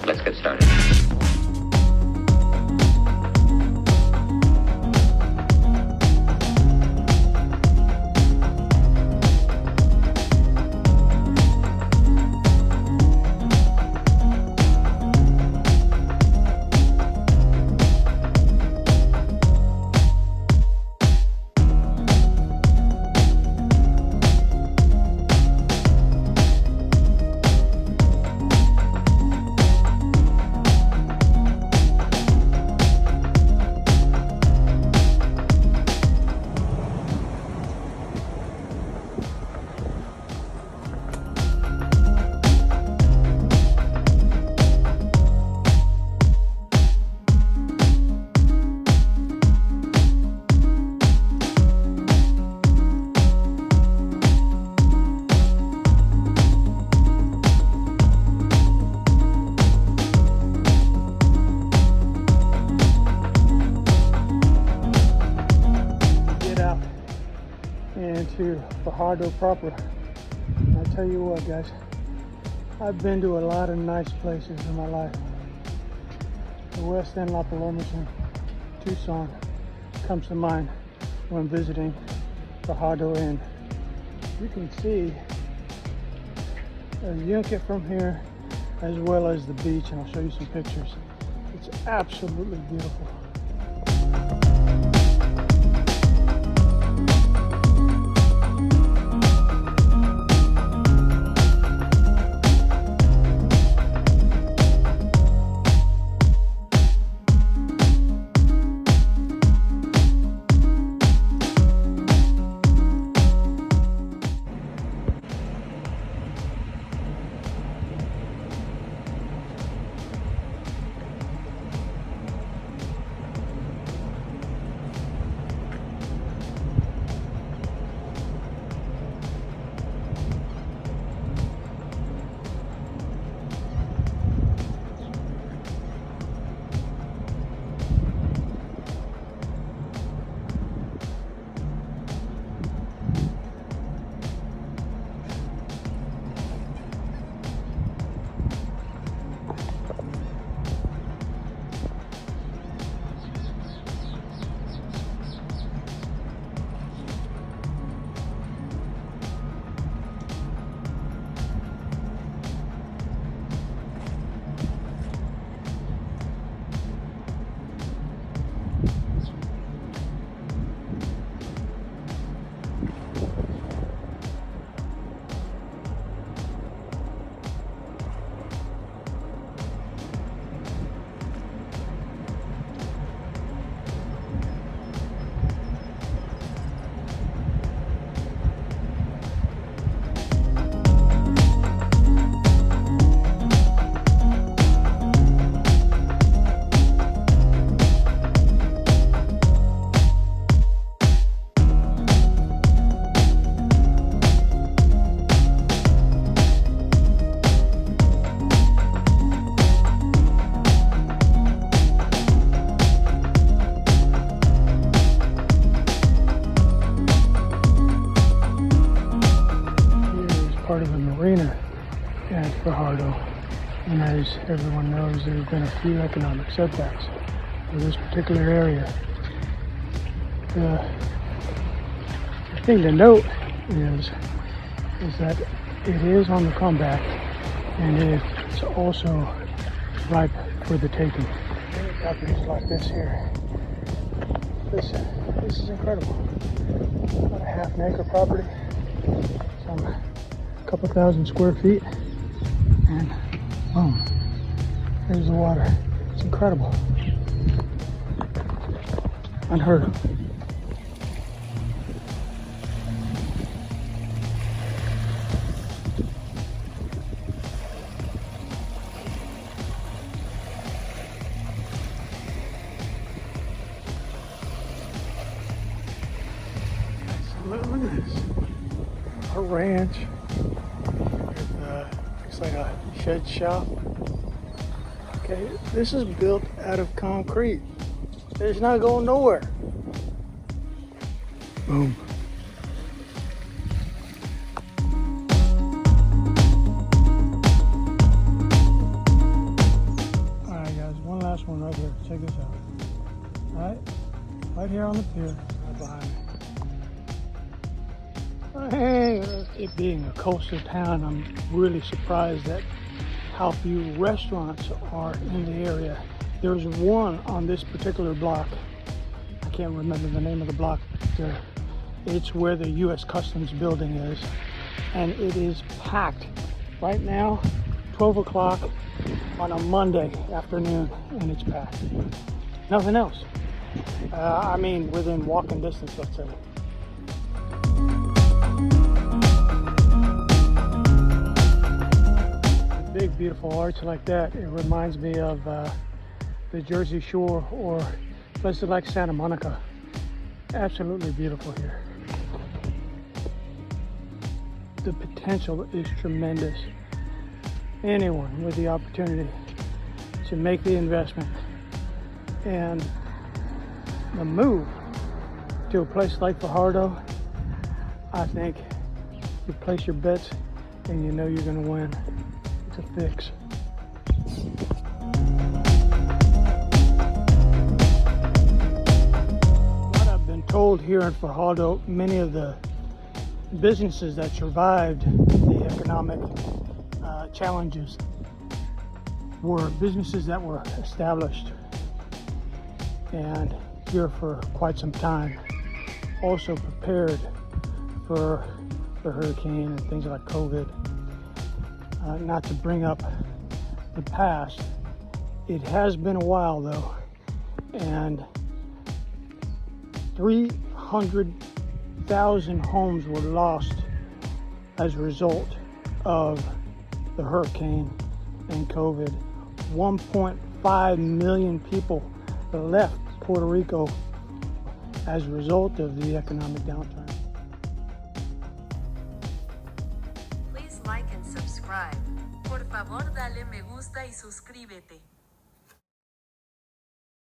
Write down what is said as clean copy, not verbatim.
Let's get started. To Fajardo proper. And I tell you what, guys, I've been to a lot of nice places in my life. The West End, La Palomas, and Tucson comes to mind when visiting Fajardo Inn. You can see the Yunque from here, as well as the beach, and I'll show you some pictures. It's absolutely beautiful. Part of the marina at Fajardo, and as everyone knows, there have been a few economic setbacks for this particular area. The thing to note is that it is on the comeback, and it's also ripe for the taking. Properties like this here, this is incredible. About a half an acre property, some couple thousand square feet, and boom, there's the water. It's incredible. Unheard of. Look at this. A ranch. Looks like a shed shop. Okay, this is built out of concrete. It's not going nowhere. Boom. right here on the pier, right behind me. Hey, it being a coastal town, I'm really surprised at how few restaurants are in the area. There's one on this particular block. I can't remember the name of the block, but it's where the U.S. Customs building is. And it is packed. Right now, 12 o'clock on a Monday afternoon, and it's packed. Nothing else. I mean, within walking distance, let's say. Big beautiful arch like that, it reminds me of the Jersey Shore or places like Santa Monica. Absolutely beautiful here. The potential is tremendous. Anyone with the opportunity to make the investment and the move to a place like Fajardo, I think you place your bets and you know you're going to win. It's a fix. What I've been told here in Fajardo, many of the businesses that survived the economic challenges were businesses that were established and here for quite some time, also prepared for the hurricane and things like COVID. Not to bring up the past, it has been a while though, and 300,000 homes were lost as a result of the hurricane and COVID. 1.5 million people left Puerto Rico as a result of the economic downturn. Please like and subscribe. Por favor, dale me gusta y suscríbete.